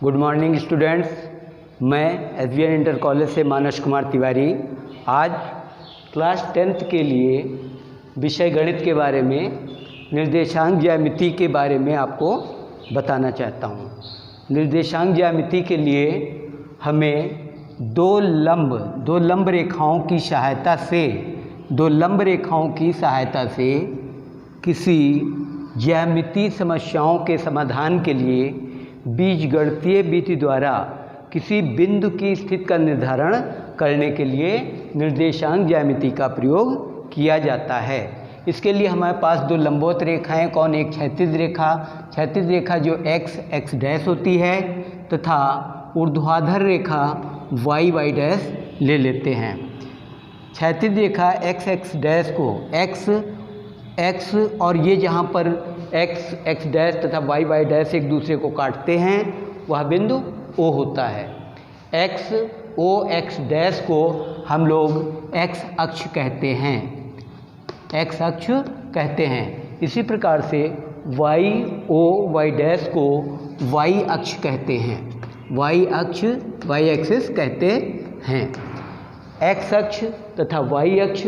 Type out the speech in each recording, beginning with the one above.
Good morning students, मैं SBN inter college से मानस कुमार तिवारी आज क्लास 10th के लिए विषय गणित के बारे में निर्देशांक ज्यामिति के बारे में आपको बताना चाहता हूँ। निर्देशांक ज्यामिति के लिए हमें दो लंब रेखाओं की सहायता से किसी ज्यामितीय समस्याओं के समाधान के लिए बीजगणितीय विधि द्वारा किसी बिंदु की स्थिति का निर्धारण करने के लिए निर्देशांक ज्यामिति का प्रयोग किया जाता है। इसके लिए हमारे पास दो लंबवत रेखाएं, कौन, एक क्षैतिज रेखा जो x डैश होती है तथा ऊर्ध्वाधर रेखा y डैश ले लेते हैं। क्षैतिज रेखा x डैश को x और ये जहाँ पर x डैश तथा y डैश एक दूसरे को काटते हैं वह बिंदु O होता है। x डैश को हम लोग x अक्ष कहते हैं। इसी प्रकार से y डैश को y अक्ष कहते हैं, y एक्सिस कहते हैं। x अक्ष तथा y अक्ष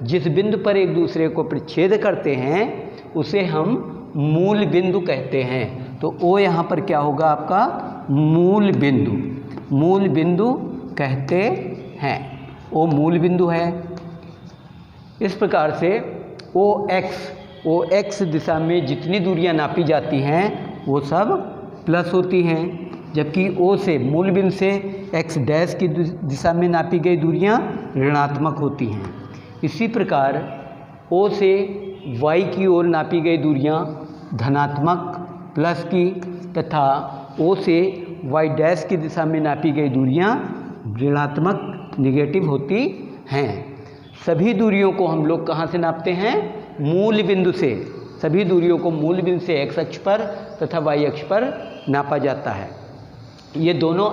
जिस बिंदु पर एक दूसरे को प्रतिच्छेद करते हैं उसे हम मूल बिंदु कहते हैं। तो O यहाँ पर क्या होगा, आपका मूल बिंदु कहते हैं। O मूल बिंदु है। इस प्रकार से OX दिशा में जितनी दूरियां नापी जाती हैं वो सब प्लस होती हैं, जबकि O से मूल बिंदु से x डैश की दिशा में नापी गई दूरियां ऋणात्मक होती हैं। इसी प्रकार O से y की ओर नापी गई दूरियां धनात्मक प्लस की तथा O से y डैश की दिशा में नापी गई दूरियां ऋणात्मक निगेटिव होती हैं। सभी दूरियों को हम लोग कहाँ से नापते हैं, मूल बिंदु से। सभी दूरियों को मूल बिंदु से x अक्ष पर तथा y अक्ष पर नापा जाता है। ये दोनों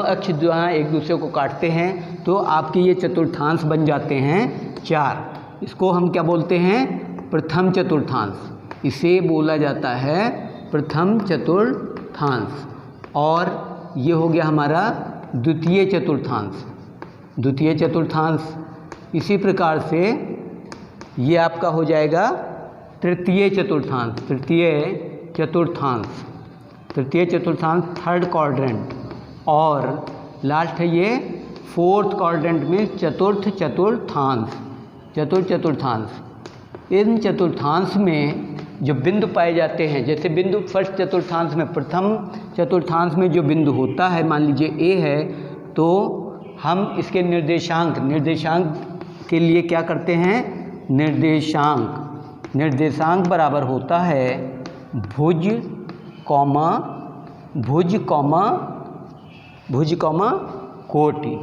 अक्ष जहाँ एक दूसरे को काटते हैं तो आपके ये चतुर्थांश बन जाते हैं 4। इसको हम क्या बोलते हैं, प्रथम चतुर्थांश। इसे बोला जाता है प्रथम चतुर्थांश। और ये हो गया हमारा द्वितीय चतुर्थांश। इसी प्रकार से ये आपका हो जाएगा तृतीय चतुर्थांश थर्ड क्वाड्रेंट। और लास्ट है ये फोर्थ क्वाड्रेंट में चतुर्थ चतुर्थांश। इन चतुर्थांश में जो बिंदु पाए जाते हैं, जैसे बिंदु फर्स्ट चतुर्थांश में, प्रथम चतुर्थांश में जो बिंदु होता है, मान लीजिए A है, तो हम इसके निर्देशांक के लिए क्या करते हैं, निर्देशांक बराबर होता है भुज कोटि।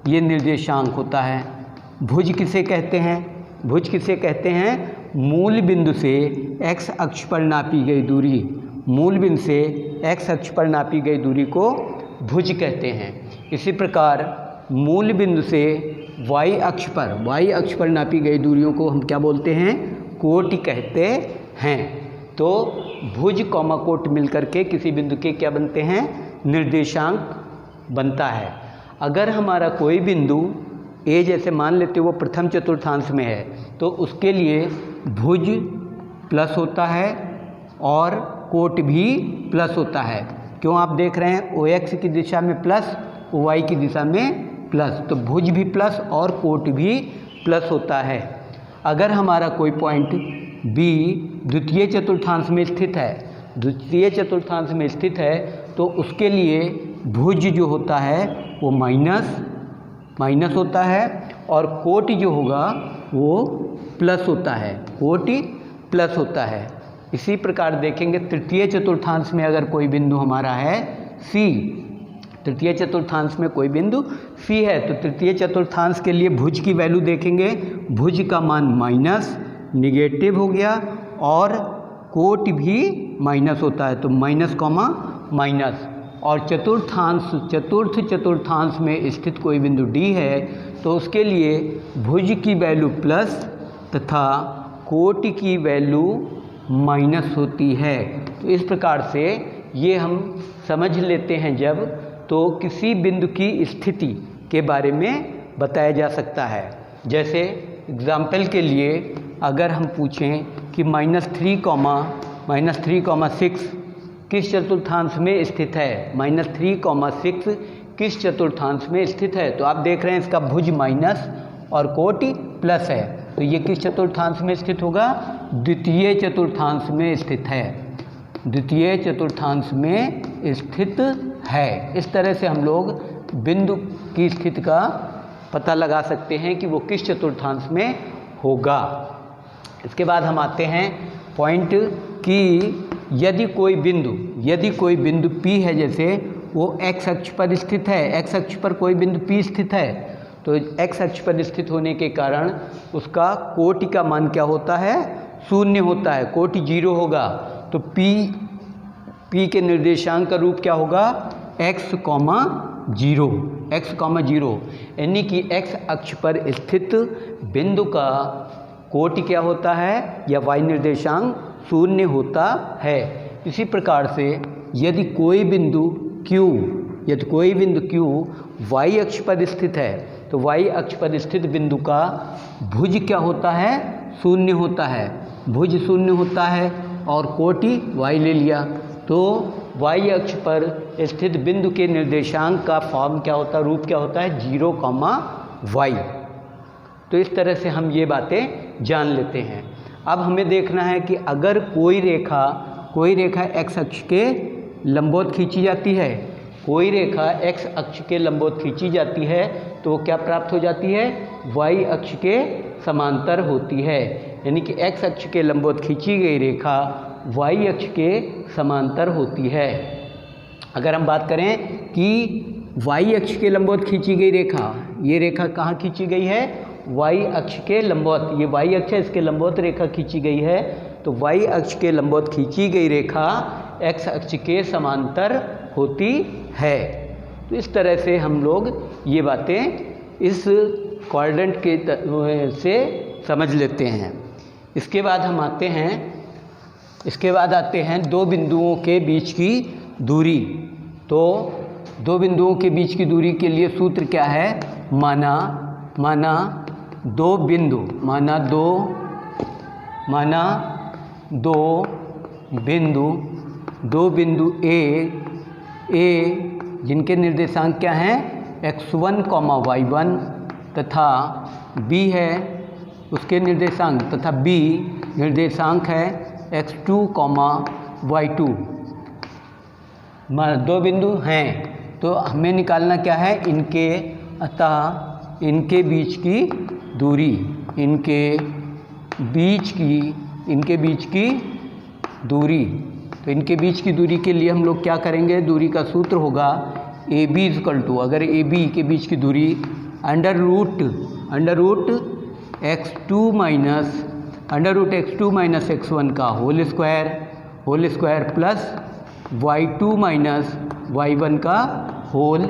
ये निर्देशांक होता है। भुज किसे कहते हैं, मूल बिंदु से x अक्ष पर नापी गई दूरी को भुज कहते हैं। इसी प्रकार मूल बिंदु से y अक्ष पर नापी गई दूरियों को हम क्या बोलते हैं, कोटि कहते हैं। तो भुज कोट मिलकर के किसी बिंदु के क्या बनते हैं, निर्देशांक बनता है। अगर हमारा कोई बिंदु A जैसे मान लेते वो प्रथम चतुर्थांश में है तो उसके लिए भुज प्लस होता है और कोट भी प्लस होता है। क्यों, आप देख रहे हैं OX की दिशा में प्लस, OY की दिशा में प्लस, तो भुज भी प्लस और कोट भी प्लस होता है। अगर हमारा कोई पॉइंट B द्वितीय चतुर्थांश में स्थित है तो उसके लिए भुज जो होता है वो माइनस होता है और कोटि जो होगा वो प्लस होता है। इसी प्रकार देखेंगे तृतीय चतुर्थांश में अगर कोई बिंदु हमारा है C, तृतीय चतुर्थांश में कोई बिंदु C है तो तृतीय चतुर्थांश के लिए भुज की वैल्यू देखेंगे, भुज का मान माइनस निगेटिव हो गया और कोट भी माइनस होता है, तो माइनस। और चतुर्थ चतुर्थांश में स्थित कोई बिंदु D है तो उसके लिए भुज की वैल्यू प्लस तथा कोटि की वैल्यू माइनस होती है। तो इस प्रकार से ये हम समझ लेते हैं जब, तो किसी बिंदु की स्थिति के बारे में बताया जा सकता है। जैसे एग्जाम्पल के लिए अगर हम पूछें कि -3,6 किस चतुर्थांश में स्थित है, -3,6 किस चतुर्थांश में स्थित है, तो आप देख रहे हैं इसका भुज माइनस और कोटि प्लस है, तो ये किस चतुर्थांश में स्थित होगा, द्वितीय चतुर्थांश में स्थित है, द्वितीय चतुर्थांश में स्थित है। इस तरह से हम लोग बिंदु की स्थिति का पता लगा सकते हैं कि वो किस चतुर्थांश में होगा। इसके बाद हम आते हैं पॉइंट कि यदि कोई बिंदु P है, जैसे वो x अक्ष पर स्थित है, x अक्ष पर कोई बिंदु P स्थित है, तो x अक्ष पर स्थित होने के कारण उसका कोटि का मान क्या होता है, 0 होता है, कोटि 0 होगा। तो P के निर्देशांक का रूप क्या होगा, x, 0, यानी कि x अक्ष पर स्थित बिंदु का कोटि क्या होता है या y निर्देशांक 0 होता है। इसी प्रकार से यदि कोई बिंदु Q y अक्ष पर स्थित है, तो y अक्ष पर स्थित बिंदु का भुज क्या होता है, 0 होता है, भुज 0 होता है और कोटि y ले लिया, तो y अक्ष पर स्थित बिंदु के निर्देशांक का फॉर्म क्या होता है, रूप क्या होता है, 0, y। तो इस तरह से हम ये बातें जान लेते हैं। अब हमें देखना है कि अगर कोई रेखा x अक्ष के लंबवत खींची जाती है, कोई रेखा x अक्ष के लंबवत खींची जाती है, तो वो क्या प्राप्त हो जाती है, y अक्ष के समांतर होती है, यानी कि x अक्ष के लंबवत खींची गई रेखा y अक्ष के समांतर होती है। अगर हम बात करें कि y अक्ष के लंबवत खींची गई रेखा, ये रेखा कहाँ खींची गई है, y अक्ष के लंबवत, ये y अक्ष है, इसके लंबवत रेखा खींची गई है, तो y अक्ष के लंबवत खींची गई रेखा x अक्ष के समांतर होती है। तो इस तरह से हम लोग ये बातें इस क्वाड्रेंट के से समझ लेते हैं। इसके बाद आते हैं दो बिंदुओं के बीच की दूरी। तो दो बिंदुओं के बीच की दूरी के लिए सूत्र क्या है, माना दो बिंदु ए जिनके निर्देशांक क्या हैं, x1, y1 तथा b है उसके निर्देशांक, तथा b निर्देशांक है x2, y2। दो बिंदु हैं, तो हमें निकालना क्या है, इनके बीच की दूरी, इनके बीच की दूरी। तो इनके बीच की दूरी के लिए हम लोग क्या करेंगे, दूरी का सूत्र होगा AB = अगर AB के बीच की दूरी under root x2 minus x1 का whole square plus y2 minus y1 का होल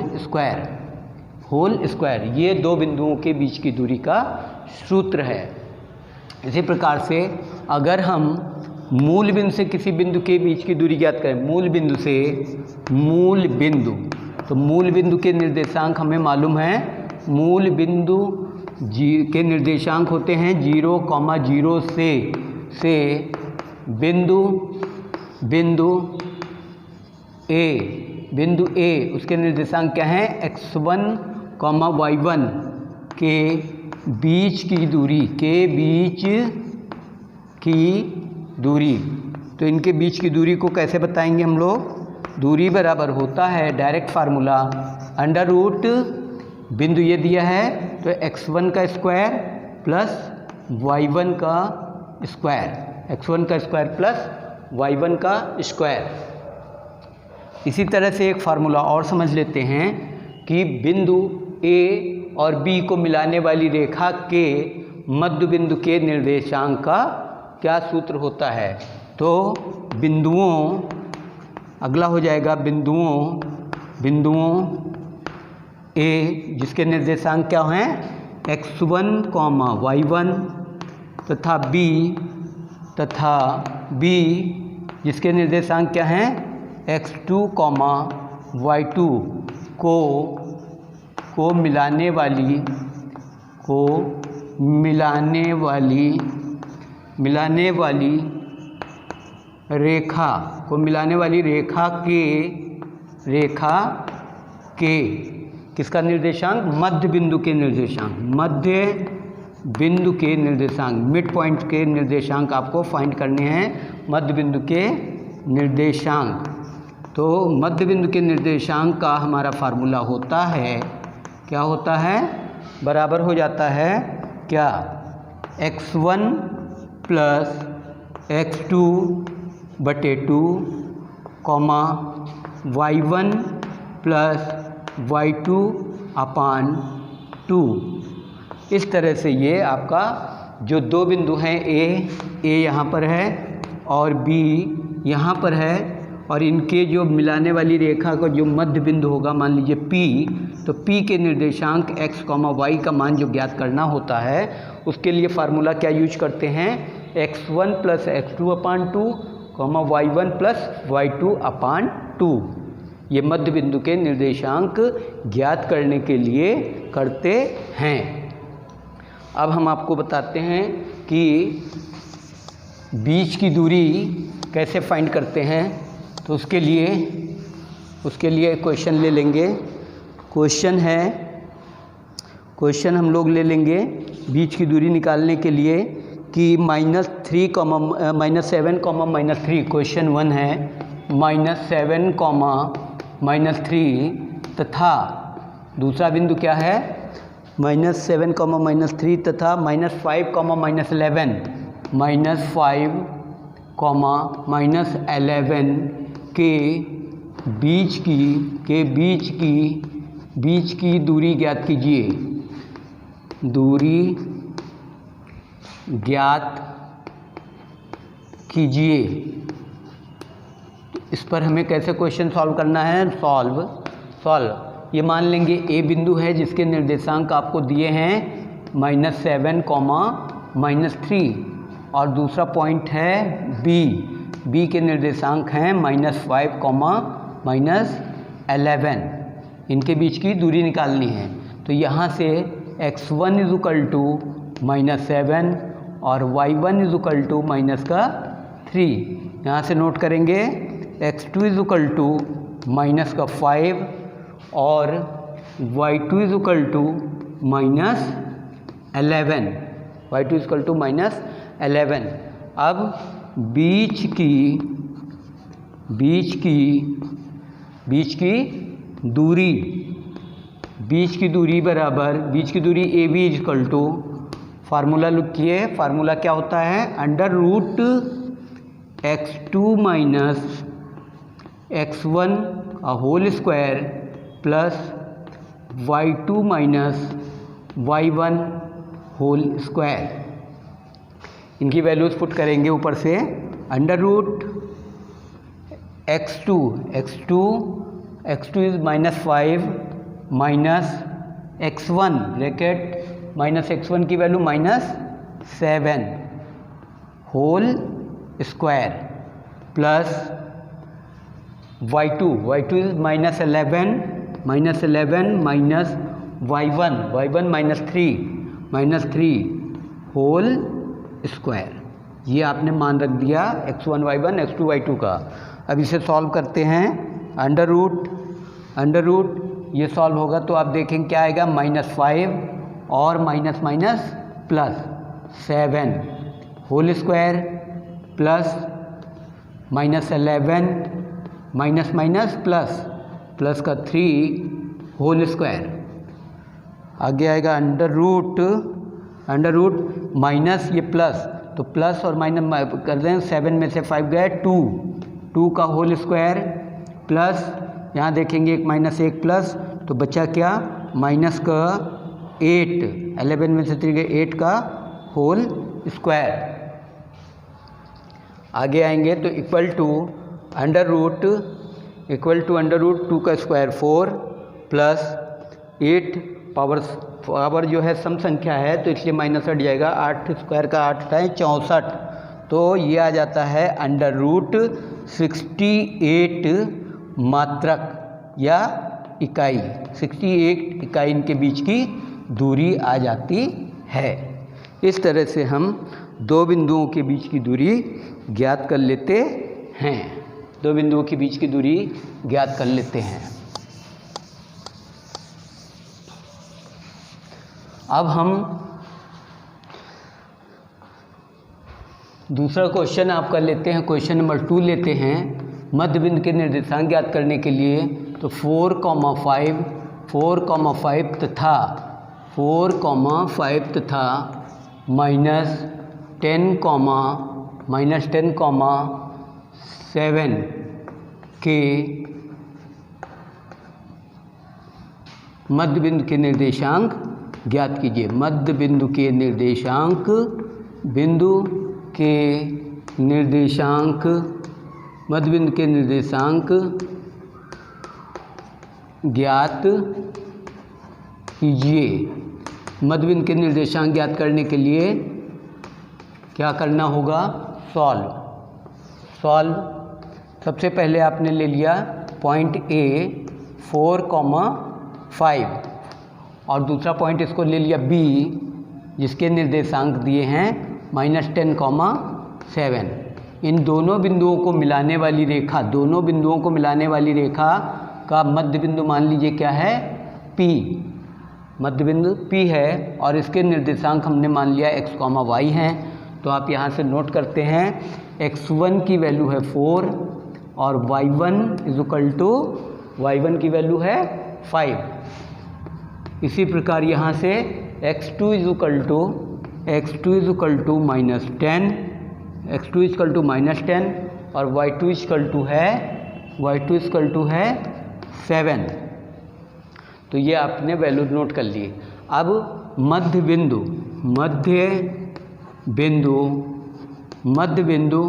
स्क्वायर, ये दो बिंदुओं के बीच की दूरी का सूत्र है। इसी प्रकार से अगर हम मूल बिंदु से किसी बिंदु के बीच की दूरी ज्ञात करें, मूल बिंदु के निर्देशांक हमें मालूम है, मूल बिंदु के निर्देशांक होते हैं 0, 0 से बिंदु A उसके निर्देशांक क्या हैं, x1, y1 के बीच की दूरी, तो इनके बीच की दूरी को कैसे बताएंगे हम लोग, दूरी बराबर होता है डायरेक्ट फार्मूला अंडर रूट, बिंदु ये दिया है तो x1 का स्क्वायर प्लस y1 का स्क्वायर प्लस y1 का स्क्वायर। इसी तरह से एक फार्मूला और समझ लेते हैं कि बिंदु A और B को मिलाने वाली रेखा के मध्य बिंदु के निर्देशांक का क्या सूत्र होता है। तो अगला हो जाएगा बिंदुओं A जिसके निर्देशांक क्या हैं, x1, y1 तथा B जिसके निर्देशांक क्या हैं, x2, y2 को मिलाने वाली रेखा के किसका निर्देशांक? मध्य बिंदु के निर्देशांक, मिड पॉइंट के निर्देशांक आपको फाइंड करने हैं, मध्य बिंदु के निर्देशांक। तो मध्य बिंदु के निर्देशांक का हमारा फार्मूला होता है, क्या होता है? बराबर हो जाता है क्या? x1 प्लस x2 बटे 2, y1 प्लस y2 अपान 2। इस तरह से ये आपका जो दो बिंदु हैं ए यहाँ पर है और बी यहाँ पर है, और इनके जो मिलाने वाली रेखा का जो मध्य बिंदु होगा, मान लीजिए P, तो P के निर्देशांक x, y का मान जो ज्ञात करना होता है, उसके लिए फार्मूला क्या यूज करते हैं? x1 प्लस x2 अपान 2, y1 प्लस y2 अपान 2। ये मध्य बिंदु के निर्देशांक ज्ञात करने के लिए करते हैं। अब हम आपको बताते हैं कि बीच की दूरी कैसे फाइंड करते हैं। तो उसके लिए क्वेश्चन ले लेंगे। क्वेश्चन हम लोग ले लेंगे बीच की दूरी निकालने के लिए कि -7, -3 क्वेश्चन 1 है, -7, -3 तथा दूसरा बिंदु क्या है? -7, -3 तथा -5, -11, -5, -11 के बीच की दूरी ज्ञात कीजिए। इस पर हमें कैसे क्वेश्चन सॉल्व करना है? सॉल्व ये मान लेंगे ए बिंदु है जिसके निर्देशांक आपको दिए हैं -7, -3, और दूसरा पॉइंट है बी के निर्देशांक हैं -5, -11। इनके बीच की दूरी निकालनी है। तो यहाँ से x1 -7 और y1 -3। यहाँ से नोट करेंगे x2 -5 और y2 -11। अब बीच की दूरी बराबर, बीच की दूरी AB फार्मूला लिखिए। फार्मूला क्या होता है? √x2 माइनस x1 का whole square plus y2 minus y1 whole square. इनकी वैल्यूज पुट करेंगे ऊपर से। √x2 is -5 minus x1 bracket -x1 की value -7 whole square plus y2 is -11 minus y1 -3 whole square. ये आपने मान रख दिया x1 y1 x2 y2 का। अब इसे सॉल्व करते हैं। अंडर रूट ये सॉल्व होगा तो आप देखेंगे क्या आएगा? -5 और minus plus 7 whole square plus -11 minus plus का 3 होल स्क्वायर। आगे आएगा अंडर रूट माइनस ये प्लस, तो प्लस और माइनस कर दें। 7 में से 5 गए 2 का होल स्क्वायर प्लस यहाँ देखेंगे एक प्लस, तो बचा क्या? माइनस का 8, 11 में से 3 गए 8 का होल स्क्वायर। आगे आएंगे तो इक्वल टू अंडर रूट 2 का स्क्वायर 4 प्लस 8 पावर जो है सम संख्या है तो इसलिए माइनस हट जाएगा। 8 स्क्वायर का 8 है 64, तो ये आ जाता है अंडर रूट 68 मात्रक या इकाई, 68 इकाई इनके बीच की दूरी आ जाती है। इस तरह से हम दो बिंदुओं के बीच की दूरी ज्ञात कर लेते हैं। दो बिंदुओं के बीच की दूरी ज्ञात कर लेते हैं। अब हम दूसरा क्वेश्चन आप कर लेते हैं। क्वेश्चन नंबर 2 लेते हैं। मध्य बिंदु के निर्देशांक ज्ञात करने के लिए तो 4,5 तथा -10,7 के मध्य बिंदु के निर्देशांक ज्ञात कीजिए। मध्य बिंदु के निर्देशांक मध्य बिंदु के निर्देशांक ज्ञात कीजिए। मध्य बिंदु के निर्देशांक ज्ञात करने के लिए क्या करना होगा? सॉल्व। सबसे पहले आपने ले लिया पॉइंट ए 4,5 और दूसरा पॉइंट इसको ले लिया बी जिसके निर्देशांक दिए हैं -10,7। इन दोनों बिंदुओं को मिलाने वाली रेखा का मध्य बिंदु मान लीजिए क्या है? P। मध्य बिंदु P है और इसके निर्देशांक हमने मान लिया x, y हैं। तो आप यहाँ से नोट करते हैं x1 की वैल्यू है 4 और y1 की वैल्यू है 5। इसी प्रकार यहाँ से x2 -10 और y2 है 7। तो ये आपने वैल्यू नोट कर लिए। अब मध्य बिंदु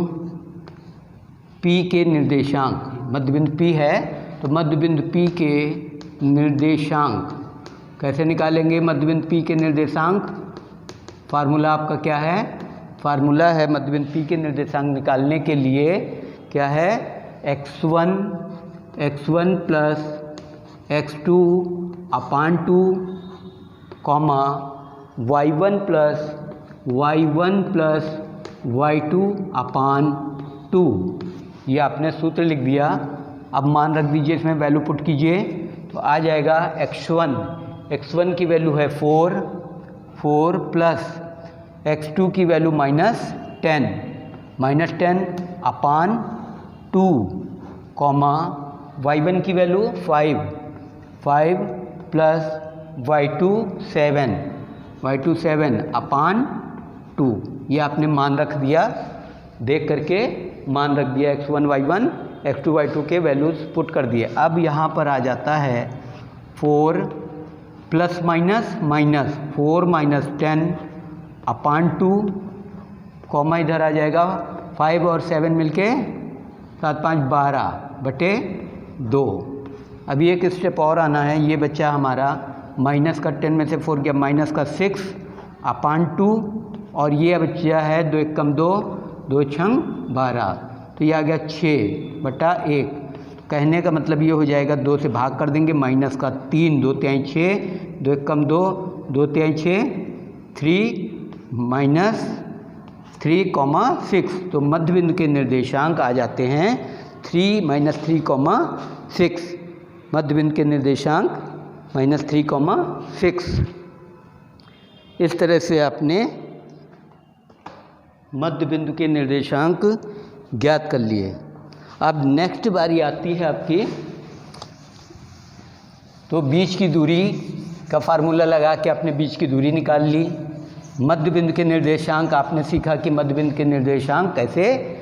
P के निर्देशांक, मध्य बिंदु P है तो मध्य बिंदु P के निर्देशांक कैसे निकालेंगे? मध्य बिंदु P के निर्देशांक फार्मूला आपका क्या है? फार्मूला है मध्य बिंदु P के निर्देशांक निकालने के लिए क्या है? x1 प्लस x2 अपान 2 y1 प्लस y2 अपान 2। ये आपने सूत्र लिख दिया। अब मान रख दीजिए, इसमें वैल्यू पुट कीजिए तो आ जाएगा x1 की वैल्यू है 4 प्लस x2 की वैल्यू -10 अपान 2 y1 की वैल्यू 5 प्लस y2 7 अपान 2। ये आपने मान रख दिया, देख करके मान रख दिया। x1 y1 x2 y2 के वैल्यूज पुट कर दिए। अब यहाँ पर आ जाता है 4 प्लस -4 -10 अपान 2 इधर आ जाएगा 5 और 7 मिलके 7 5 12/2। अभी एक स्टेप और आना है। ये बच्चा हमारा माइनस का 10 में से 4 गया माइनस का 6 अपान 2 और ये बच्चा है 2 1 कम 2 2 6 12। तो ये आ गया 6/1। कहने का मतलब ये हो जाएगा 2 से भाग कर देंगे माइनस का 3 2 3 6 2 1 कम 2 2 3 6 3 -3,6। तो मध्य बिंदु के निर्देशांक आ जाते हैं 3 -3,6। मध्य बिंदु के निर्देशांक -3,6। इस तरह से आपने मध्य बिंदु के निर्देशांक ज्ञात कर लिए। अब नेक्स्ट बारी आती है आपकी, तो बीच की दूरी का फार्मूला लगा के आपने बीच की दूरी निकाल ली। मध्य बिंदु के निर्देशांक आपने सीखा कि मध्य बिंदु के निर्देशांक कैसे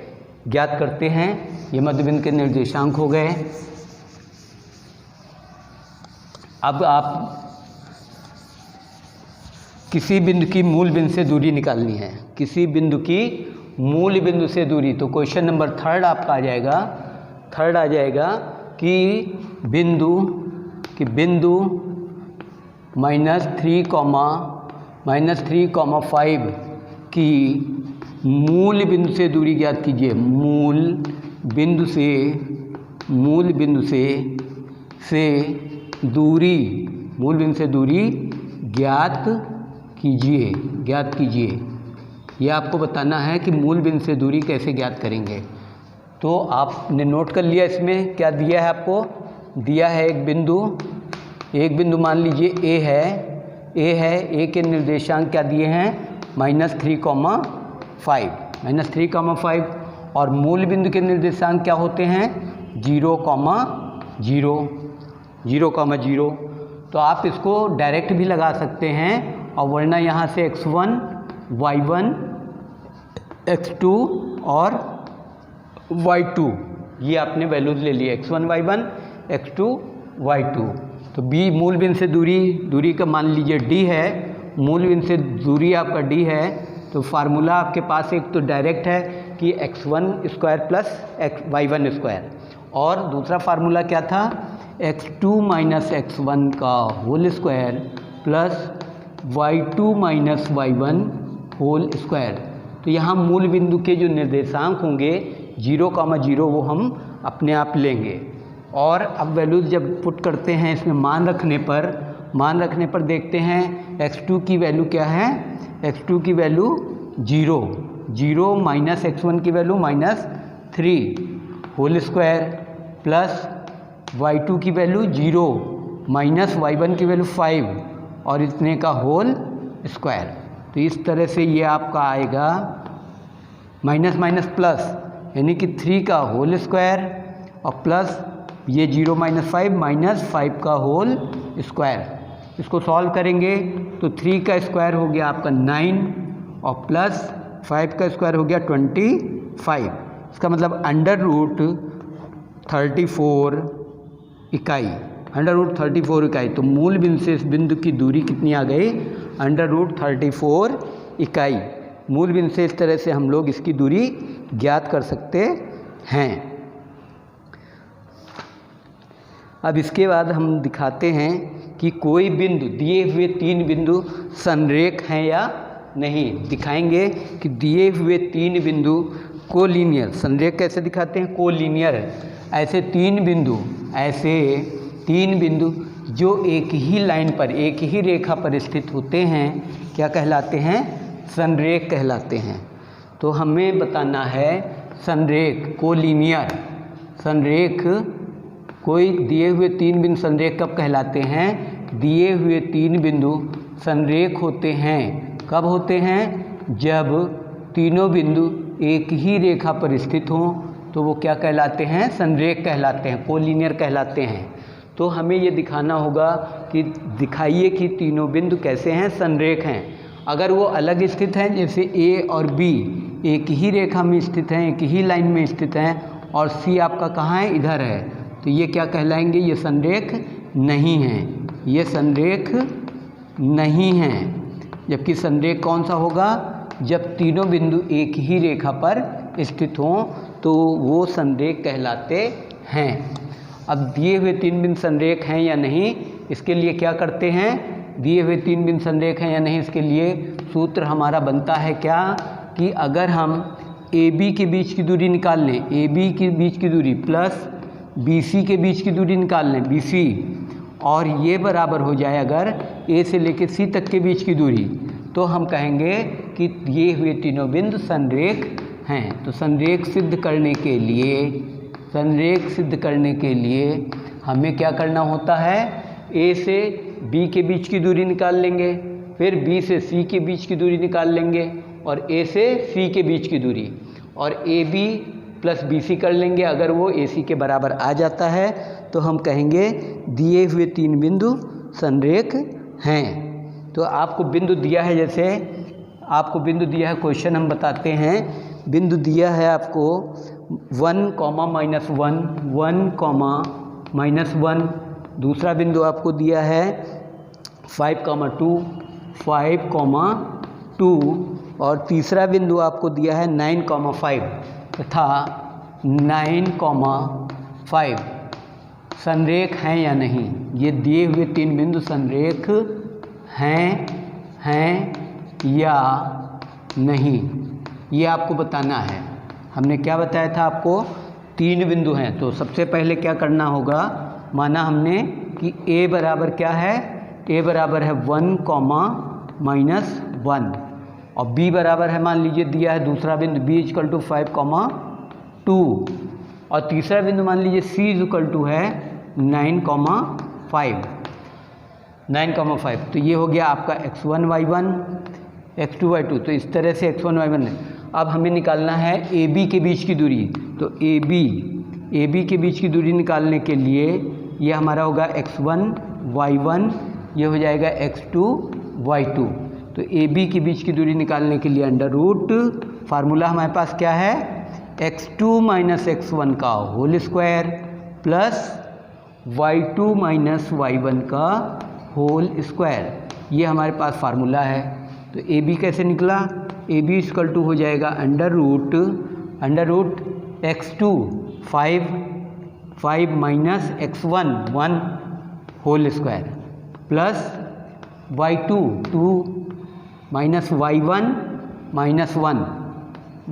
ज्ञात करते हैं। ये मध्य बिंदु के निर्देशांक हो गए। अब आप किसी बिंदु की मूल बिंदु से दूरी निकालनी है। किसी बिंदु की मूल बिंदु से दूरी, तो क्वेश्चन नंबर 3 आपका आ जाएगा कि बिंदु -3,5 की मूल बिंदु से दूरी ज्ञात कीजिए। मूल बिंदु से मूल बिंदु से दूरी मूल बिंदु से दूरी ज्ञात कीजिए। ये आपको बताना है कि मूल बिंदु से दूरी कैसे ज्ञात करेंगे। तो आपने नोट कर लिया, इसमें क्या दिया है आपको, दिया है एक बिंदु मान लीजिए ए है। ए के निर्देशांक क्या दिए हैं, -3,5 और मूल बिंदु के निर्देशांक क्या होते हैं, 0,0। तो आप इसको डायरेक्ट भी लगा सकते हैं और वरना यहाँ से x1, y1, x2 और y2 ये आपने वैल्यूज ले लिए, x1, y1, x2, y2। तो b मूल बिंदु से दूरी का मान लीजिए d है, मूल बिंदु से दूरी आपका d है। तो फार्मूला आपके पास एक तो डायरेक्ट है कि x1² प्लस y1², और दूसरा फार्मूला क्या था, x2 माइनस x1 का whole square plus y2 minus y1 whole square. तो यहाँ मूल बिंदु के जो निर्देशांक होंगे 0,0 वो हम अपने आप लेंगे। और अब वैल्यूज जब पुट करते हैं इसमें मान रखने पर देखते हैं x2 की वैल्यू क्या है, x2 की वैल्यू 0 माइनस x1 की value -3 whole square plus y2 की वैल्यू 0 माइनस y1 की वैल्यू 5 और इतने का होल स्क्वायर। तो इस तरह से ये आपका आएगा माइनस प्लस, यानी कि 3 का होल स्क्वायर और प्लस ये 0 - 5 -5 का होल स्क्वायर। इसको सॉल्व करेंगे तो 3 का स्क्वायर हो गया आपका 9 और प्लस 5 का स्क्वायर हो गया 25। इसका मतलब √34 इकाई, तो मूल बिंदु से इस बिंदु की दूरी कितनी आ गई, √34 इकाई। मूल बिंदु से इस तरह से हम लोग इसकी दूरी ज्ञात कर सकते हैं। अब इसके बाद हम दिखाते हैं कि कोई बिंदु, दिए हुए 3 बिंदु संरेख हैं या नहीं। दिखाएंगे कि दिए हुए 3 बिंदु कोलिनियर, संरेख कैसे दिखाते हैं, कोलिनियर है। ऐसे 3 बिंदु जो एक ही लाइन पर, एक ही रेखा पर स्थित होते हैं क्या कहलाते हैं, संरेख कहलाते हैं। तो हमें बताना है संरेख, कोलिनियर संरेख, कोई दिए हुए 3 बिंदु संरेख कब कहलाते हैं, दिए हुए 3 बिंदु संरेख होते हैं, कब होते हैं, जब तीनों बिंदु एक ही रेखा पर स्थित हों तो वो क्या कहलाते हैं, संरेख कहलाते हैं, कोलिनियर कहलाते हैं। तो हमें ये दिखाना होगा कि दिखाइए कि तीनों बिंदु कैसे हैं, संरेख हैं। अगर वो अलग स्थित हैं, जैसे A और B एक ही रेखा में स्थित हैं, एक ही लाइन में स्थित हैं, और C आपका कहाँ है, इधर है, तो ये क्या कहलाएंगे, ये संरेख नहीं हैं, ये संरेख नहीं हैं। जबकि संरेख कौन सा होगा, जब तीनों बिंदु एक ही रेखा पर स्थित हों तो वो संरेख कहलाते हैं। अब दिए हुए 3 बिंदु संरेख हैं या नहीं, इसके लिए क्या करते हैं, दिए हुए 3 बिंदु संरेख हैं या नहीं, इसके लिए सूत्र हमारा बनता है क्या, कि अगर हम AB के बीच की दूरी निकाल लें, AB के बीच की दूरी प्लस BC के बीच की दूरी निकाल लें, BC, और ये बराबर हो जाए अगर A से लेकर C तक के बीच की दूरी, तो हम कहेंगे कि ये हुए तीनों बिंदु संरेख हैं। तो संरेख सिद्ध करने के लिए हमें क्या करना होता है, A से B के बीच की दूरी निकाल लेंगे, फिर B से C के बीच की दूरी निकाल लेंगे, और A से C के बीच की दूरी, और AB प्लस BC कर लेंगे। अगर वो AC के बराबर आ जाता है तो हम कहेंगे दिए हुए 3 बिंदु संरेख हैं। तो आपको बिंदु दिया है, जैसे आपको बिंदु दिया है, क्वेश्चन हम बताते हैं। बिंदु दिया है आपको 1, -1, 1, दूसरा बिंदु आपको दिया है 5, 2, और तीसरा बिंदु आपको दिया है 9, 5 तथा 9, 5 संरेख हैं या नहीं। ये दिए हुए 3 बिंदु संरेख हैं या नहीं, ये आपको बताना है। हमने क्या बताया था आपको 3 बिंदु हैं, तो सबसे पहले क्या करना होगा, माना हमने कि a बराबर क्या है, a बराबर है 1, -1 और b बराबर है, मान लीजिए दिया है दूसरा बिंदु b = 5, 2 और तीसरा बिंदु मान लीजिए c है 9, 5। तो ये हो गया आपका x1 y1 x2 y2। तो इस तरह से x1 y1 है। अब हमें निकालना है AB के बीच की दूरी। तो AB के बीच की दूरी निकालने के लिए ये हमारा होगा x1 y1, ये हो जाएगा x2 y2। तो AB के बीच की दूरी निकालने के लिए अंडर रूट फार्मूला हमारे पास क्या है, x2 - x1 का whole square plus y2 - y1 का होल स्क्वायर, ये हमारे पास फार्मूला है। तो AB कैसे निकला, AB = हो जाएगा under root x2 5 -x1 1 whole square plus y2 2 -y1 -1,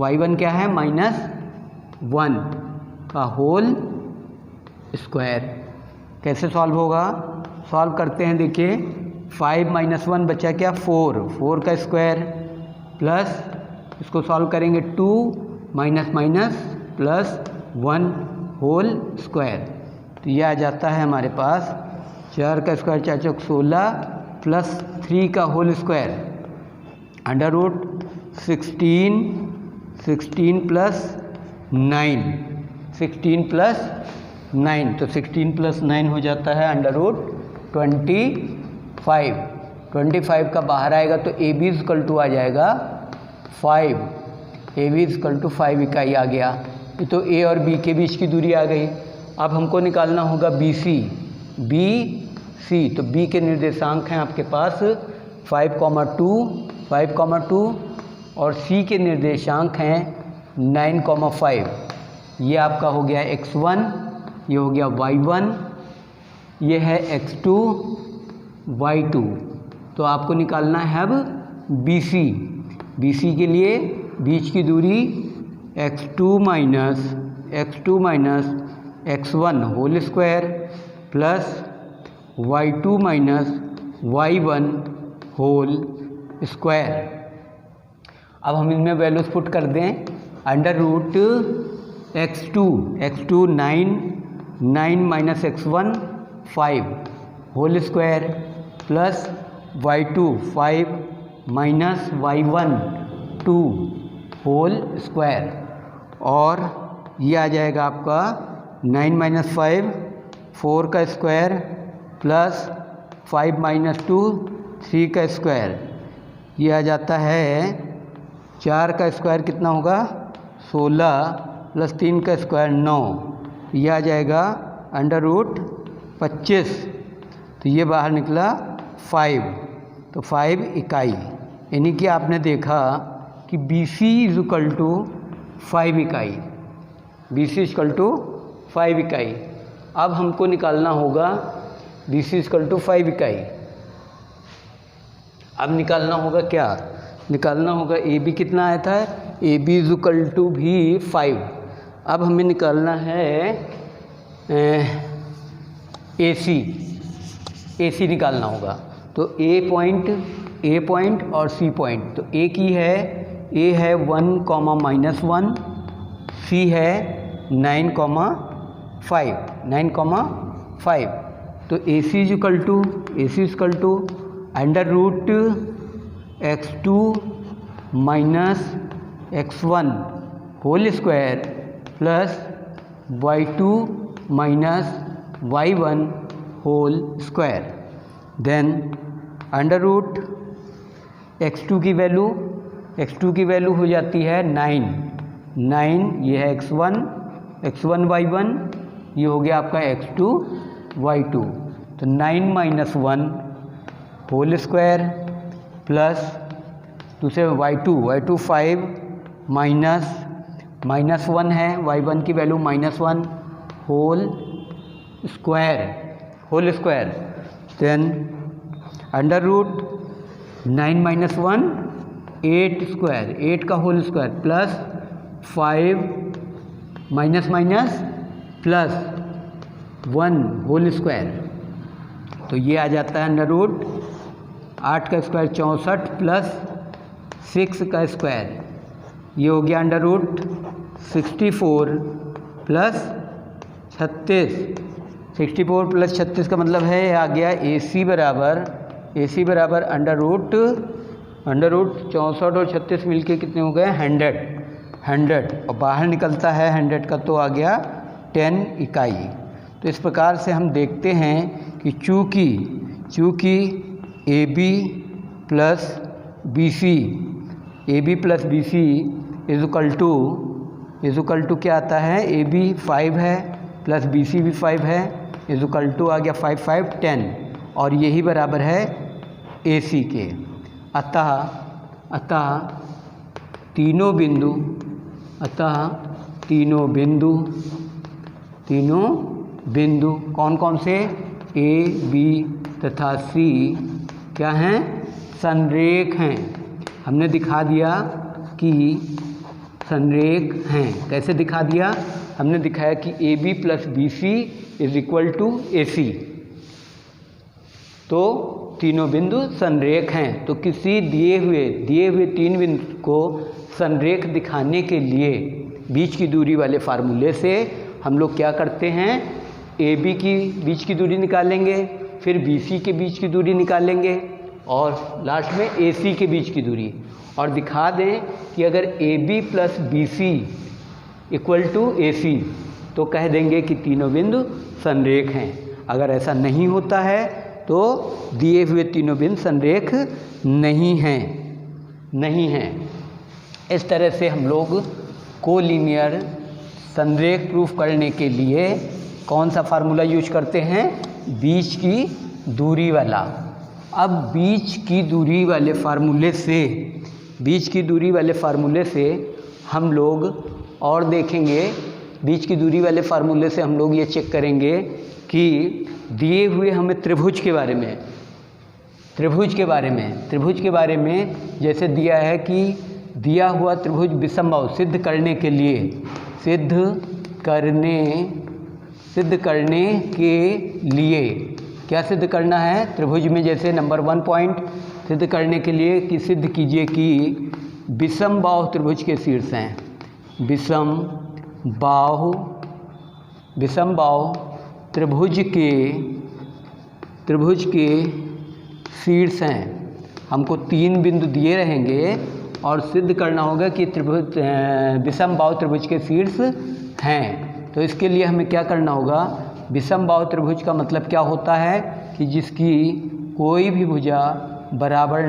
y1 क्या है -1 का होल स्क्वायर। कैसे सॉल्व होगा, सॉल्व करते हैं। देखिए 5 - 1 बचा क्या, 4 का स्क्वायर प्लस इसको सॉल्व करेंगे 2 प्लस 1 होल स्क्वायर। तो यह आ जाता है हमारे पास 4 का स्क्वायर 4 चौक 16 प्लस 3 का whole square under root 16 plus 9 तो 16 प्लस 9 हो जाता है अंडर रूट 25 का बाहर आएगा तो AB = आ जाएगा 5, AB = 5 इकाई आ गया। तो A और B के बीच की दूरी आ गई। अब हमको निकालना होगा BC। तो B के निर्देशांक हैं आपके पास 5,2 और C के निर्देशांक हैं 9,5। ये आपका हो गया x1, ये हो गया y1, ये है x2 y2। तो आपको निकालना है अब BC के लिए बीच की दूरी x2 - x1 whole square plus y2 - y1 whole square. अब हम इनमें वैल्यूज पुट कर दें। Under root x2 9 - x1 5 whole square plus y2 5 -y1 2 whole square और ये आ जाएगा आपका 9 - 5 4 का स्क्वायर प्लस 5 - 2 3 का स्क्वायर। ये आ जाता है 4 का स्क्वायर कितना होगा 16 प्लस 3 का स्क्वायर 9। ये आ जाएगा अंडर रूट 25। तो ये बाहर निकला 5, तो 5 इकाई। यानी कि आपने देखा कि BC = 5 इकाई, BC = 5 इकाई। अब हमको निकालना होगा BC = 5 इकाई। अब निकालना होगा क्या, निकालना होगा AB कितना आया था, AB = भी 5। अब हमें निकालना है AC निकालना होगा। तो A पॉइंट और C पॉइंट। तो A की है, A है 1, -1, C है 9,5। तो AC = under root x2 - x1 whole square plus y2 - y1 whole square. Then under root x2 की वैल्यू हो जाती है 9। ये है x1 y1, ये हो गया आपका x2 y2। तो 9 - 1 होल स्क्वायर प्लस दूसरे y2 5 -1 है, y1 की value -1 whole square. Then under root 9 - 1 8 square, 8 का whole square plus 5 minus minus plus 1 whole square, तो ये आ जाता है अंडर रूट 8 का स्क्वायर 64 प्लस 6 का स्क्वायर, ये हो गया अंडर रूट 64 प्लस 36। 64 प्लस 36 का मतलब है आ गया AC बराबर अंडर रूट 64 और 36 मिलके कितने हो गए 100 और बाहर निकलता है 100 का तो आ गया 10 इकाई। तो इस प्रकार से हम देखते हैं कि चूँकि AB plus BC is equal to क्या आता है, AB 5 है प्लस BC भी 5 है, इज इक्वल टू आ गया 5 5 10 और यही बराबर है AC के। अतः तीनों बिंदु कौन कौन से A, B तथा C क्या हैं, संरेख हैं। हमने दिखा दिया कि संरेख हैं। कैसे दिखा दिया, हमने दिखाया कि AB plus BC is equal to AC, तो तीनों बिंदु संरेख हैं। तो किसी दिए हुए तीन बिंदु को संरेख दिखाने के लिए बीच की दूरी वाले फार्मूले से हम लोग क्या करते हैं, AB की बीच की दूरी निकालेंगे, फिर BC के बीच की दूरी निकालेंगे और लास्ट में AC के बीच की दूरी, और दिखा दें कि अगर AB plus BC equal to AC तो कह देंगे कि तीनों बिंदु संरेख हैं। अगर ऐसा नहीं होता है तो दिए हुए तीनों बिंदु संरेख नहीं हैं। इस तरह से हम लोग कोलिनियर संरेख प्रूफ करने के लिए कौन सा फार्मूला यूज करते हैं, बीच की दूरी वाला। अब बीच की दूरी वाले फार्मूले से हम लोग और देखेंगे, बीच की दूरी वाले फार्मूले से हम लोग ये चेक करेंगे कि दिए हुए हमें त्रिभुज के बारे में जैसे दिया है कि दिया हुआ त्रिभुज विषमबाहु सिद्ध करने के लिए क्या सिद्ध करना है, त्रिभुज में जैसे नंबर 1 पॉइंट सिद्ध करने के लिए कि सिद्ध कीजिए कि विषमबाहु त्रिभुज के शीर्ष हैं, विषमबाहु त्रिभुज के शीर्ष हैं। हमको 3 बिंदु दिए रहेंगे और सिद्ध करना होगा कि त्रिभुज विषमबाहु त्रिभुज के शीर्ष हैं। तो इसके लिए हमें क्या करना होगा, विषमबाहु त्रिभुज का मतलब क्या होता है कि जिसकी कोई भी भुजा बराबर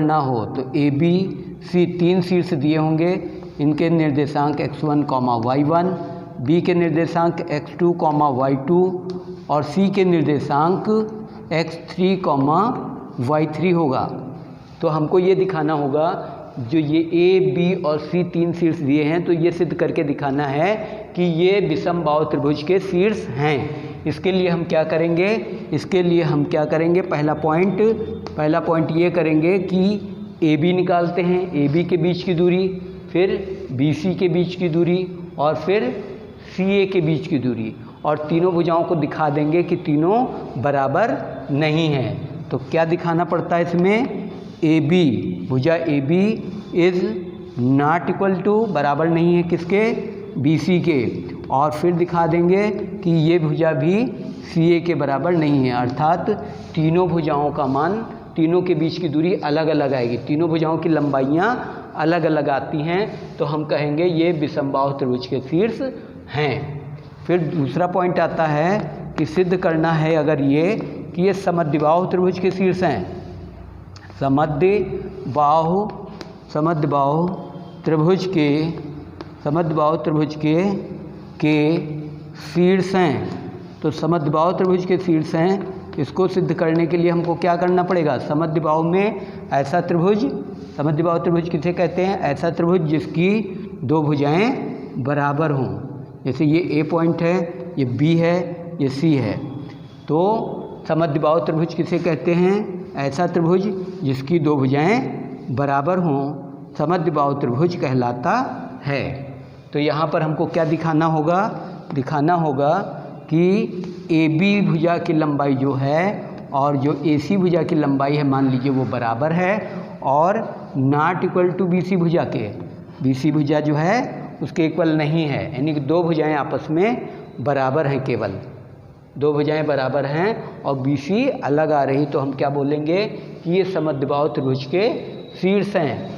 ना हो, तो ABC 3 शीर्ष दिए होंगे, इनके निर्देशांक x1, y1, B के निर्देशांक x2, y2 और C के निर्देशांक x3, y3 होगा। तो हमको ये दिखाना होगा जो ये A, B और C 3 शीर्ष दिए हैं, तो ये सिद्ध करके दिखाना है कि ये विषमबाहु त्रिभुज के शीर्ष हैं। इसके लिए हम क्या करेंगे, पहला पॉइंट ये करेंगे कि AB निकालते हैं, AB के बीच की दूरी, फिर BC के बीच की दूरी और फिर CA के बीच की दूरी, और तीनों भुजाओं को दिखा देंगे कि तीनों बराबर नहीं हैं। तो क्या दिखाना पड़ता है इसमें, भुजा AB is not equal to बराबर नहीं है किसके, BC के, और फिर दिखा देंगे कि ये भुजा भी CA के बराबर नहीं है, अर्थात तीनों भुजाओं का मान, तीनों के बीच की दूरी अलग अलग आएगी, तीनों भुजाओं की लंबाइयाँ अलग अलग आती हैं, तो हम कहेंगे ये विषमबाहु त्रिभुज के शीर्ष हैं। फिर दूसरा पॉइंट आता है कि सिद्ध करना है अगर ये कि ये समद्विबाहु त्रिभुज के शीर्ष हैं, समद्विबाहु त्रिभुज के शीर्ष हैं। तो समद्विबाहु त्रिभुज के शीर्ष हैं, इसको सिद्ध करने के लिए हमको क्या करना पड़ेगा, समद्विबाहु में ऐसा त्रिभुज, समद्विबाहु त्रिभुज किसे कहते हैं, ऐसा त्रिभुज जिसकी दो भुजाएं बराबर हों। जैसे ये A पॉइंट है, ये B है, ये C है, तो समद्विबाहु त्रिभुज किसे कहते हैं, ऐसा त्रिभुज जिसकी दो भुजाएं बराबर हों, समद्विबाहु त्रिभुज कहलाता है। तो यहाँ पर हमको क्या दिखाना होगा? दिखाना होगा कि ए बी भुजा की लंबाई जो है और जो ए सी भुजा की लंबाई है मान लीजिए वो बराबर है, और not equal to B C भुजा के, बी सी भुजा जो है उसके इक्वल नहीं है, यानी कि दो भुजाएं आपस में बराबर हैं, केवल दो भुजाएं बराबर हैं और बी सी अलग आ रही, तो हम क्या बोलेंगे कि ये समद्विबाहु त्रिभुज के शीर्ष हैं।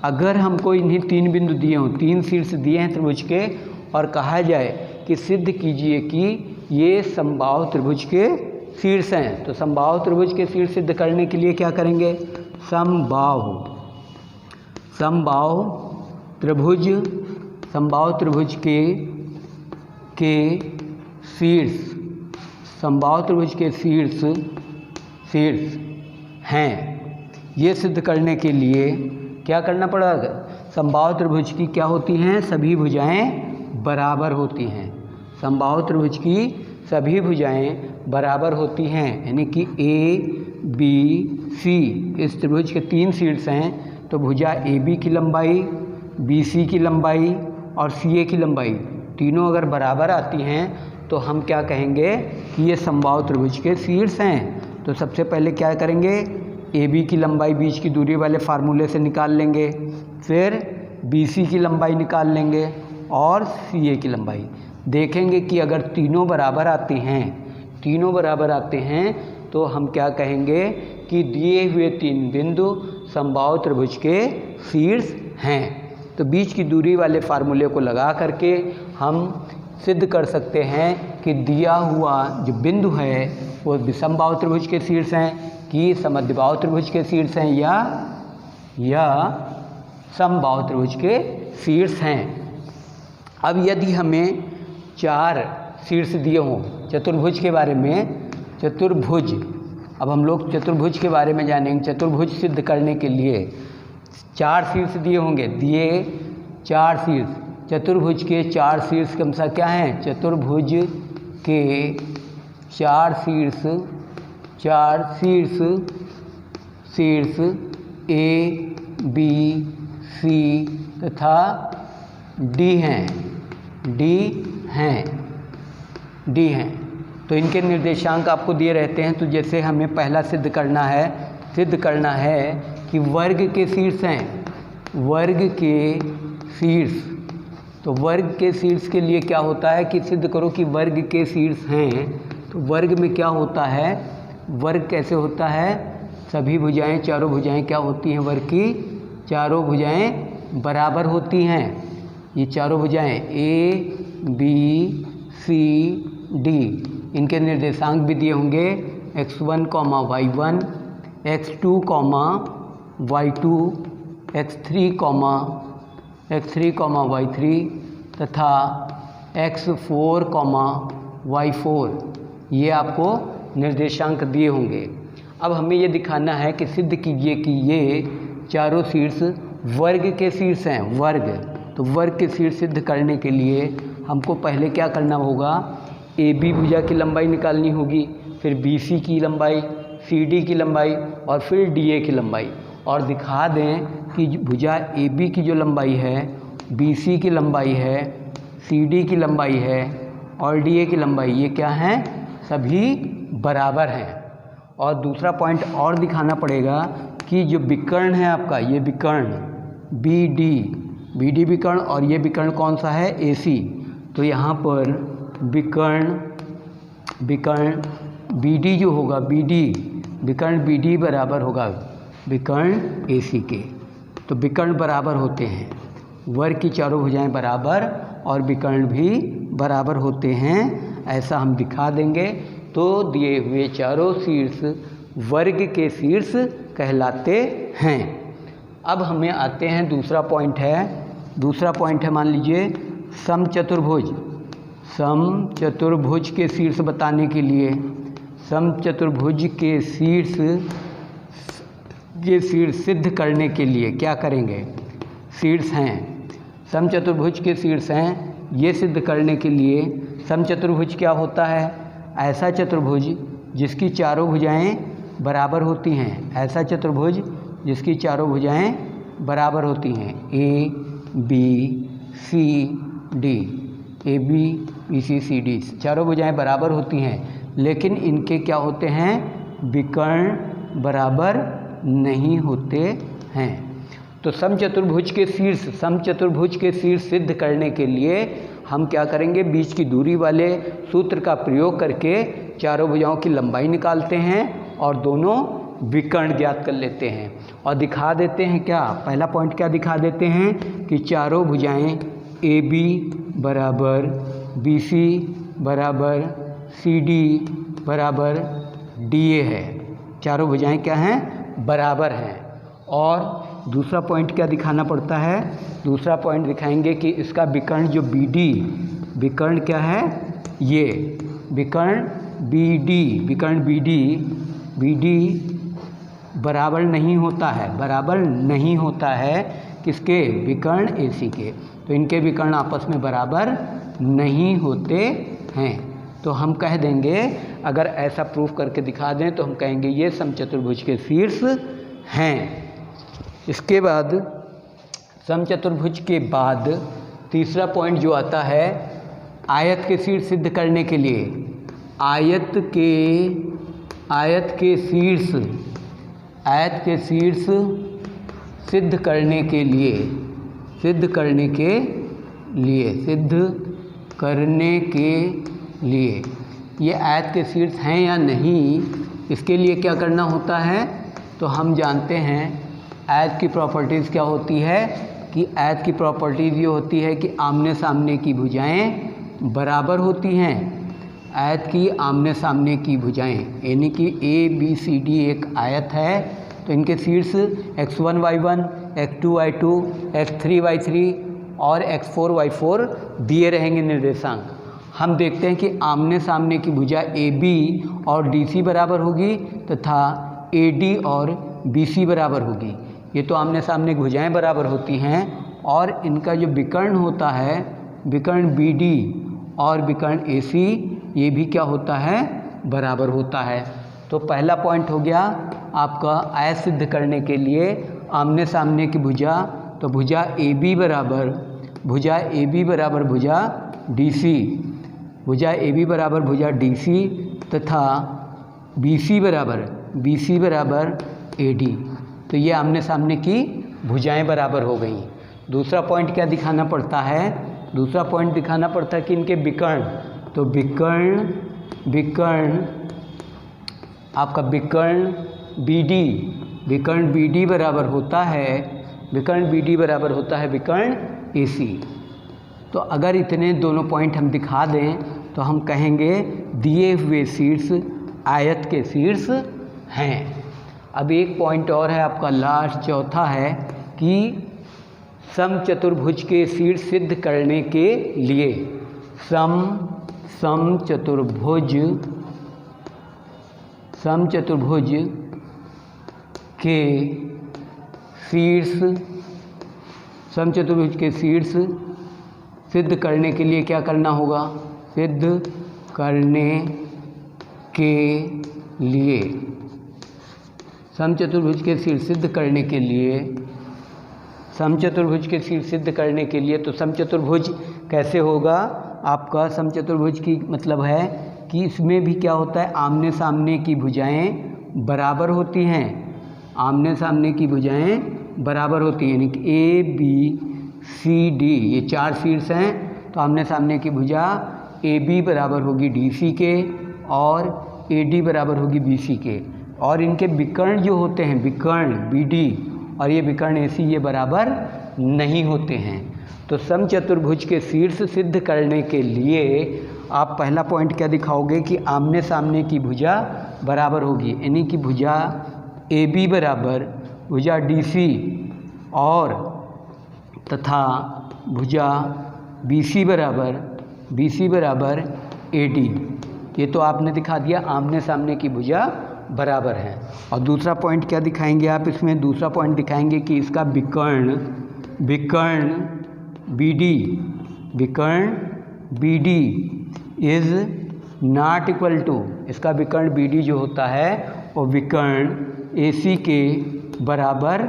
अगर हमको इन्हीं तीन बिंदु दिए हों, तीन शीर्ष दिए हैं त्रिभुज के, और कहा जाए कि सिद्ध कीजिए कि ये समबाहु त्रिभुज के शीर्ष हैं, तो समबाहु त्रिभुज के शीर्ष सिद्ध करने के लिए क्या करेंगे? समबाहु त्रिभुज, समबाहु त्रिभुज के शीर्ष, समबाहु त्रिभुज के शीर्ष हैं, ये सिद्ध करने के लिए क्या करना पड़ेगा? समबाहु त्रिभुज की क्या होती हैं? सभी भुजाएं बराबर होती हैं। समबाहु त्रिभुज की सभी भुजाएं बराबर होती हैं, यानी कि ए बी सी इस त्रिभुज के तीन शीर्ष हैं, तो भुजा ए बी की लंबाई, बी सी की लंबाई और सी ए की लंबाई तीनों अगर बराबर आती हैं तो हम क्या कहेंगे कि ये समबाहु त्रिभुज के शीर्ष हैं। तो सबसे पहले क्या करेंगे? ए बी की लंबाई बीच की दूरी वाले फार्मूले से निकाल लेंगे, फिर बी सी की लंबाई निकाल लेंगे और सी ए की लंबाई। देखेंगे कि अगर तीनों बराबर आते हैं तो हम क्या कहेंगे कि दिए हुए तीन बिंदु समबाहु त्रिभुज के शीर्ष हैं। तो बीच की दूरी वाले फार्मूले को लगा करके हम सिद्ध कर सकते हैं कि दिया हुआ जो बिंदु है वो विषमबाहु त्रिभुज के शीर्ष हैं, कि समद्विबाहु त्रिभुज के शीर्ष हैं, या समबाहु त्रिभुज के शीर्ष हैं। अब यदि हमें चार शीर्ष दिए हों चतुर्भुज के बारे में, चतुर्भुज, अब हम लोग चतुर्भुज के बारे में जानेंगे। चतुर्भुज सिद्ध करने के लिए चार शीर्ष दिए होंगे, दिए चार शीर्ष, चतुर्भुज के चार शीर्ष क्रमशः क्या हैं? चतुर्भुज के चार शीर्ष ए बी सी तथा डी हैं। तो इनके निर्देशांक आपको दिए रहते हैं। तो जैसे हमें पहला सिद्ध करना है कि वर्ग के शीर्ष हैं, वर्ग के शीर्ष। तो वर्ग के शीर्ष के लिए क्या होता है कि सिद्ध करो कि वर्ग के शीर्ष हैं। तो वर्ग में क्या होता है? वर्ग कैसे होता है? सभी भुजाएं, चारों भुजाएं क्या होती हैं? वर्ग की चारों भुजाएं बराबर होती हैं। ये चारों भुजाएं ए बी सी डी, इनके निर्देशांक भी दिए होंगे x1, y1, x2, y2, x3, y3 तथा x4, y4, ये आपको निर्देशांक दिए होंगे। अब हमें ये दिखाना है कि सिद्ध कीजिए कि ये चारों शीर्ष वर्ग के शीर्ष हैं, वर्ग। तो वर्ग के शीर्ष सिद्ध करने के लिए हमको पहले क्या करना होगा? ए बी भुजा की लंबाई निकालनी होगी, फिर बी सी की लंबाई, सी डी की लंबाई और फिर डी ए की लंबाई, और दिखा दें कि भुजा ए बी की जो लंबाई है, बी सी की लंबाई है, सी डी की लंबाई है और डी ए की लंबाई, ये क्या हैं? सभी बराबर हैं। और दूसरा पॉइंट और दिखाना पड़ेगा कि जो विकर्ण है आपका, ये विकर्ण बी डी विकर्ण, और ये विकर्ण कौन सा है? ए सी। तो यहाँ पर विकर्ण बी डी जो होगा, विकर्ण बी डी बराबर होगा विकर्ण ए सी के। तो विकर्ण बराबर होते हैं, वर्ग की चारों भुजाएं बराबर और विकर्ण भी बराबर होते हैं, ऐसा हम दिखा देंगे। तो दिए हुए चारों शीर्ष वर्ग के शीर्ष कहलाते हैं। अब हमें आते हैं दूसरा पॉइंट है मान लीजिए समचतुर्भुज के शीर्ष बताने के लिए, समचतुर्भुज के शीर्ष सिद्ध करने के लिए क्या करेंगे? शीर्ष हैं, समचतुर्भुज के शीर्ष हैं, ये सिद्ध करने के लिए समचतुर्भुज क्या होता है? ऐसा चतुर्भुज जिसकी चारों भुजाएं बराबर होती हैं, ऐसा चतुर्भुज जिसकी चारों भुजाएं बराबर होती हैं, A B C D, A B B C C D चारों भुजाएं बराबर होती हैं, लेकिन इनके क्या होते हैं, विकर्ण बराबर नहीं होते हैं। तो समचतुर्भुज के शीर्ष सिद्ध करने के लिए हम क्या करेंगे, बीच की दूरी वाले सूत्र का प्रयोग करके चारों भुजाओं की लंबाई निकालते हैं और दोनों विकर्ण ज्ञात कर लेते हैं और दिखा देते हैं क्या, पहला पॉइंट क्या दिखा देते हैं कि चारों भुजाएं ए बी बराबर बी सी बराबर सी डी बराबर डी ए है, चारों भुजाएं क्या हैं, बराबर हैं। और दूसरा पॉइंट क्या दिखाना पड़ता है, दूसरा पॉइंट दिखाएंगे कि इसका विकर्ण जो बी डी, विकर्ण क्या है, ये विकर्ण बी डी बराबर नहीं होता है, किसके, विकर्ण ए सी के। तो इनके विकर्ण आपस में बराबर नहीं होते हैं। तो हम कह देंगे, अगर ऐसा प्रूफ करके दिखा दें तो हम कहेंगे ये समचतुर्भुज के शीर्ष हैं। इसके बाद समचतुर्भुज के बाद तीसरा पॉइंट जो आता है, आयत के शीर्ष सिद्ध करने के लिए, आयत के शीर्ष सिद्ध करने के लिए ये आयत के शीर्ष हैं या नहीं, इसके लिए क्या करना होता है, तो हम जानते हैं आयत की प्रॉपर्टीज़ क्या होती है, कि आयत की प्रॉपर्टीज़ ये होती है कि आमने सामने की भुजाएं बराबर होती हैं। आयत की आमने सामने की भुजाएं यानी कि ए बी सी डी एक आयत है, तो इनके शीर्ष x1 y1, x2 y2, x3 y3 और x4 y4 दिए रहेंगे निर्देशांक। हम देखते हैं कि आमने सामने की भुजा ए बी और डी सी बराबर होगी तथा ए डी और बी सी बराबर होगी। ये तो आमने सामने की भुजाएं बराबर होती हैं, और इनका जो विकर्ण होता है, विकर्ण बी डी और विकर्ण ए सी, ये भी क्या होता है, बराबर होता है। तो पहला पॉइंट हो गया आपका आयत सिद्ध करने के लिए आमने सामने की भुजा, तो भुजा ए बी बराबर भुजा डी सी, भुजा ए बी बराबर भुजा डी सी तथा बी सी बराबर ए डी। तो ये आमने सामने की भुजाएं बराबर हो गई। दूसरा पॉइंट क्या दिखाना पड़ता है, दूसरा पॉइंट दिखाना पड़ता है कि इनके विकर्ण, तो विकर्ण आपका विकर्ण बी डी बराबर होता है विकर्ण ए सी। तो अगर इतने दोनों पॉइंट हम दिखा दें तो हम कहेंगे दिए हुए शीर्ष आयत के शीर्ष हैं। अब एक पॉइंट और है आपका लास्ट, चौथा है कि समचतुर्भुज के शीर्ष सिद्ध करने के लिए समचतुर्भुज के शीर्ष सिद्ध करने के लिए क्या करना होगा, समचतुर्भुज के शीर्ष सिद्ध करने के लिए तो समचतुर्भुज कैसे होगा आपका, समचतुर्भुज की मतलब है कि इसमें भी क्या होता है, आमने सामने की भुजाएं बराबर होती हैं, यानी कि ए बी सी डी ये चार शीर्ष हैं, तो आमने सामने की भुजा ए बी बराबर होगी डी सी के और ए डी बराबर होगी बी सी के, और इनके विकर्ण जो होते हैं, विकर्ण बी डी और ये विकर्ण ए सी, ये बराबर नहीं होते हैं। तो समचतुर्भुज के शीर्ष सिद्ध करने के लिए आप पहला पॉइंट क्या दिखाओगे कि आमने सामने की भुजा बराबर होगी, यानी कि भुजा ए बी बराबर भुजा डी सी और तथा भुजा बी सी बराबर ए डी। ये तो आपने दिखा दिया आमने सामने की भुजा बराबर है। और दूसरा पॉइंट क्या दिखाएंगे आप इसमें, दूसरा पॉइंट दिखाएंगे कि इसका विकर्ण B D is not equal to, इसका विकर्ण बी डी जो होता है वो विकर्ण ए सी के बराबर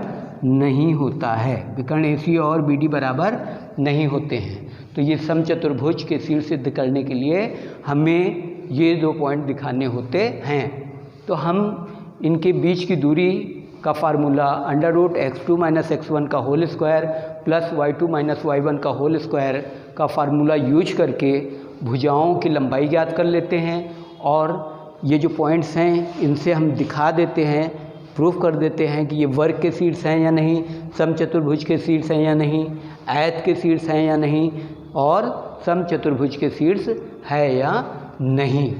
नहीं होता है, विकर्ण AC और BD बराबर नहीं होते हैं। तो ये समचतुर्भुज के शीर्ष सिद्ध करने के लिए हमें ये 2 पॉइंट दिखाने होते हैं। तो हम इनके बीच की दूरी का फार्मूला √x2 - x1 का whole square plus y2 - y1 का होल स्क्वायर का फार्मूला यूज करके भुजाओं की लंबाई ज्ञात कर लेते हैं, और ये जो पॉइंट्स हैं इनसे हम दिखा देते हैं, प्रूफ कर देते हैं कि ये वर्ग के शीर्ष हैं या नहीं, समचतुर्भुज के शीर्ष हैं या नहीं, आयत के शीर्ष हैं या नहीं, और समचतुर्भुज के शीर्ष है या नहीं।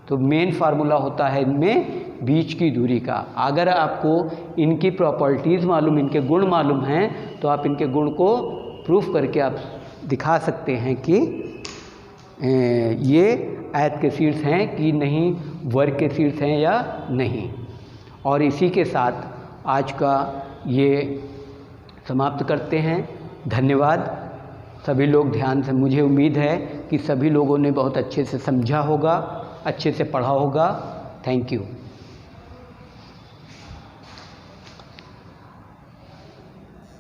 तो मेन फार्मूला होता है इनमें बीच की दूरी का। अगर आपको इनकी प्रॉपर्टीज़ मालूम, इनके गुण मालूम हैं, तो आप इनके गुण को प्रूफ करके आप दिखा सकते हैं कि ये आयत के शीर्ष हैं कि नहीं, वर्ग के शीर्ष हैं या नहीं। और इसी के साथ आज का ये समाप्त करते हैं। धन्यवाद सभी लोग ध्यान से, मुझे उम्मीद है कि सभी लोगों ने बहुत अच्छे से समझा होगा, अच्छे से पढ़ा होगा। Thank you.